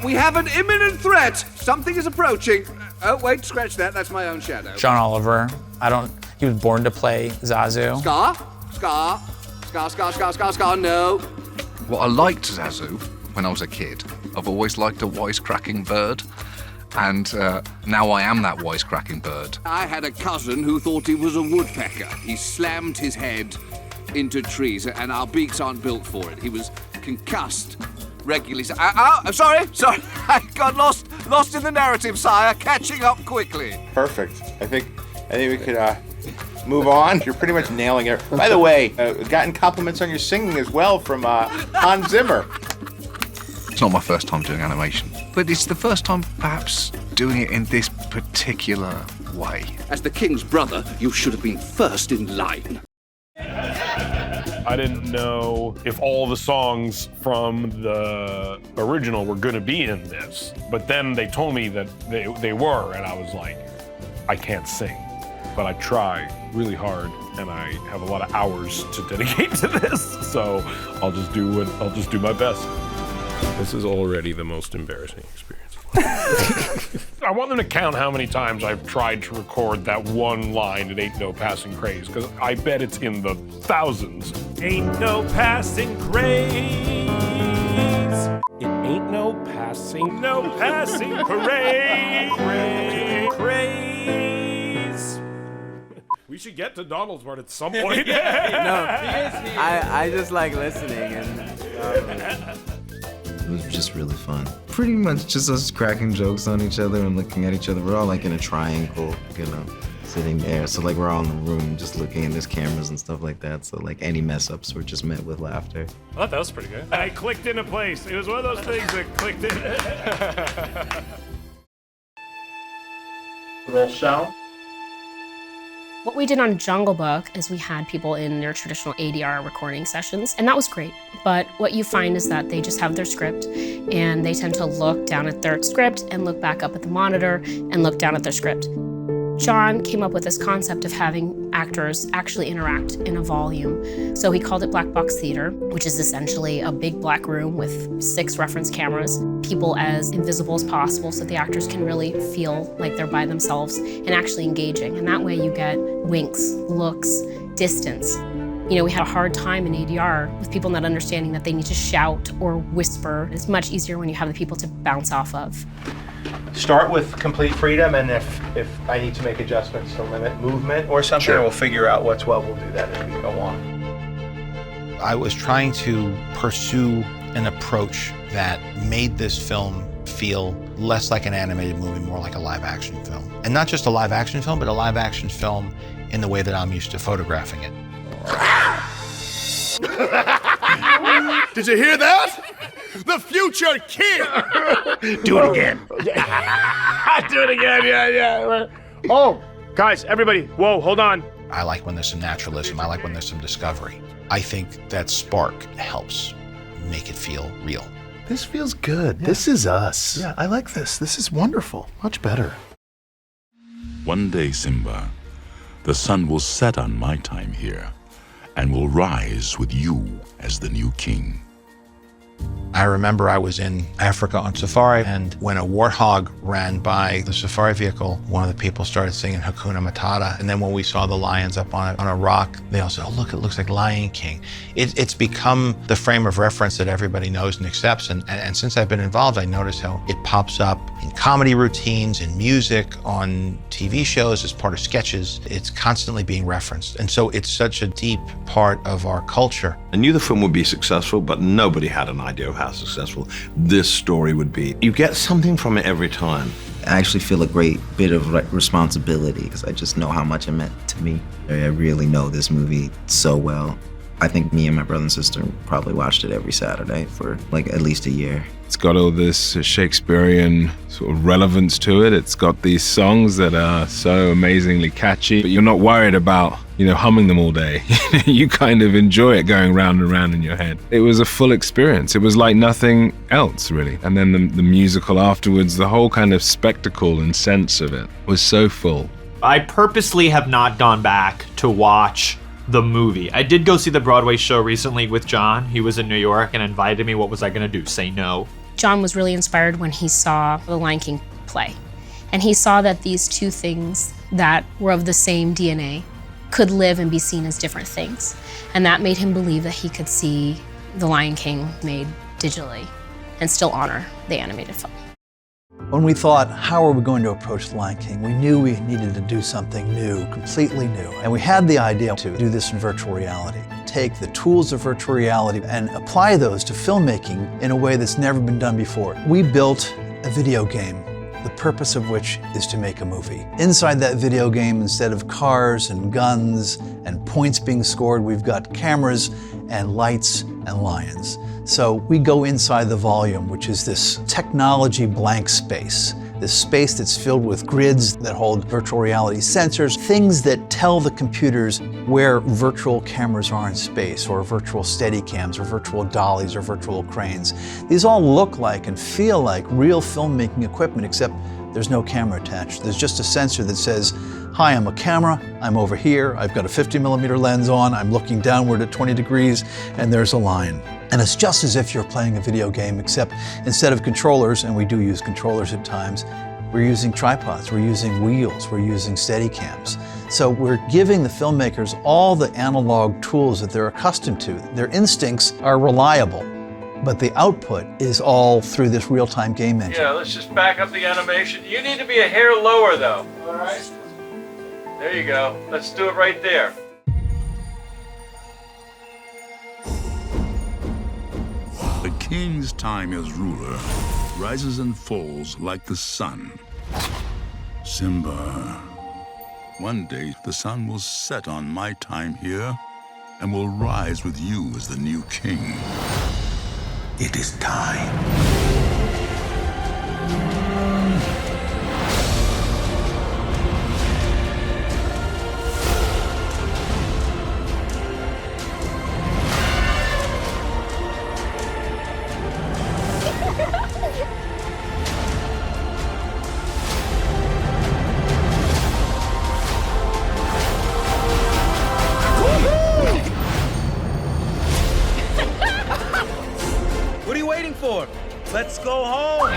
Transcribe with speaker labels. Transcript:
Speaker 1: We have an imminent threat. Something is approaching. Oh, wait, scratch that. That's my own shadow.
Speaker 2: John Oliver. He was born to play Zazu.
Speaker 1: Scar, no.
Speaker 3: Well, I liked Zazu when I was a kid. I've always liked a wisecracking bird. And now I am that wisecracking bird.
Speaker 1: I had a cousin who thought he was a woodpecker. He slammed his head into trees, and our beaks aren't built for it. He was concussed regularly. I'm sorry. I got lost in the narrative, sire. Catching up quickly.
Speaker 4: Perfect. I think we could move on. You're pretty much nailing it. By the way, gotten compliments on your singing as well from Hans Zimmer.
Speaker 3: It's not my first time doing animation, but it's the first time perhaps doing it in this particular way.
Speaker 1: As the king's brother, you should have been first in line.
Speaker 5: I didn't know if all the songs from the original were gonna be in this, but then they told me that they were, and I was like, I can't sing, but I try really hard, and I have a lot of hours to dedicate to this, so I'll just do my best. This is already the most embarrassing experience. I want them to count how many times I've tried to record that one line, "It ain't no passing craze," because I bet it's in the thousands. Ain't no passing craze. It ain't no passing parade. Craze. We should get to Donald's part at some point.
Speaker 6: I just like listening and.
Speaker 7: It was just really fun. Pretty much just us cracking jokes on each other and looking at each other. We're all like in a triangle, sitting there. So like we're all in the room just looking and there's cameras and stuff like that. So like any mess ups were just met with laughter.
Speaker 5: I thought that was pretty good. I clicked into place. It was one of those things that clicked in.
Speaker 4: Roll sound.
Speaker 8: What we did on Jungle Book is we had people in their traditional ADR recording sessions, and that was great. But what you find is that they just have their script, and they tend to look down at their script and look back up at the monitor and look down at their script. John came up with this concept of having actors actually interact in a volume. So he called it black box theater, which is essentially a big black room with 6 reference cameras, people as invisible as possible so the actors can really feel like they're by themselves and actually engaging. And that way you get winks, looks, distance. We had a hard time in ADR with people not understanding that they need to shout or whisper. It's much easier when you have the people to bounce off of.
Speaker 4: Start with complete freedom, and if I need to make adjustments to limit movement or something, we'll figure out what's what. We'll do that as we go on.
Speaker 9: I was trying to pursue an approach that made this film feel less like an animated movie, more like a live action film. And not just a live action film, but a live action film in the way that I'm used to photographing it.
Speaker 10: Did you hear that? The future king!
Speaker 4: Do it again. Do it again, yeah. Oh, guys, everybody, whoa, hold on.
Speaker 9: I like when there's some naturalism. I like when there's some discovery. I think that spark helps make it feel real.
Speaker 10: This feels good. Yeah. This is us. Yeah, I like this. This is wonderful. Much better.
Speaker 11: One day, Simba, the sun will set on my time here and will rise with you as the new king.
Speaker 9: I remember I was in Africa on safari, and when a warthog ran by the safari vehicle, one of the people started singing Hakuna Matata. And then when we saw the lions up on a rock, they all said, oh, look, it looks like Lion King. It's become the frame of reference that everybody knows and accepts. And since I've been involved, I notice how it pops up in comedy routines, in music, on TV shows, as part of sketches. It's constantly being referenced. And so it's such a deep part of our culture.
Speaker 12: I knew the film would be successful, but nobody had an idea of how successful this story would be. You get something from it every time.
Speaker 7: I actually feel a great bit of responsibility because I just know how much it meant to me. I really know this movie so well. I think me and my brother and sister probably watched it every Saturday for like at least a year.
Speaker 13: It's got all this Shakespearean sort of relevance to it. It's got these songs that are so amazingly catchy, but you're not worried about, humming them all day. You kind of enjoy it going round and round in your head. It was a full experience. It was like nothing else, really. And then the musical afterwards, the whole kind of spectacle and sense of it was so full.
Speaker 14: I purposely have not gone back to watch the movie. I did go see the Broadway show recently with John. He was in New York and invited me. What was I gonna do? Say no?
Speaker 8: John was really inspired when he saw the Lion King play. And he saw that these two things that were of the same DNA could live and be seen as different things. And that made him believe that he could see the Lion King made digitally and still honor the animated film.
Speaker 15: When we thought, how are we going to approach The Lion King, we knew we needed to do something new, completely new. And we had the idea to do this in virtual reality. Take the tools of virtual reality and apply those to filmmaking in a way that's never been done before. We built a video game, the purpose of which is to make a movie. Inside that video game, instead of cars and guns and points being scored, we've got cameras and lights and lions. So we go inside the volume, which is this technology blank space, this space that's filled with grids that hold virtual reality sensors, things that tell the computers where virtual cameras are in space, or virtual Steadicams, or virtual dollies, or virtual cranes. These all look like and feel like real filmmaking equipment, except there's no camera attached. There's just a sensor that says, hi, I'm a camera, I'm over here, I've got a 50mm lens on, I'm looking downward at 20 degrees, and there's a line. And it's just as if you're playing a video game, except instead of controllers, and we do use controllers at times, we're using tripods, we're using wheels, we're using Steadicams. So we're giving the filmmakers all the analog tools that they're accustomed to. Their instincts are reliable, but the output is all through this real-time game engine.
Speaker 16: Yeah, let's just back up the animation. You need to be a hair lower, though. All right. There you go. Let's do it right there.
Speaker 11: The king's time as ruler rises and falls like the sun. Simba, one day the sun will set on my time here and will rise with you as the new king. It is time.
Speaker 16: What are you waiting for? Let's go home.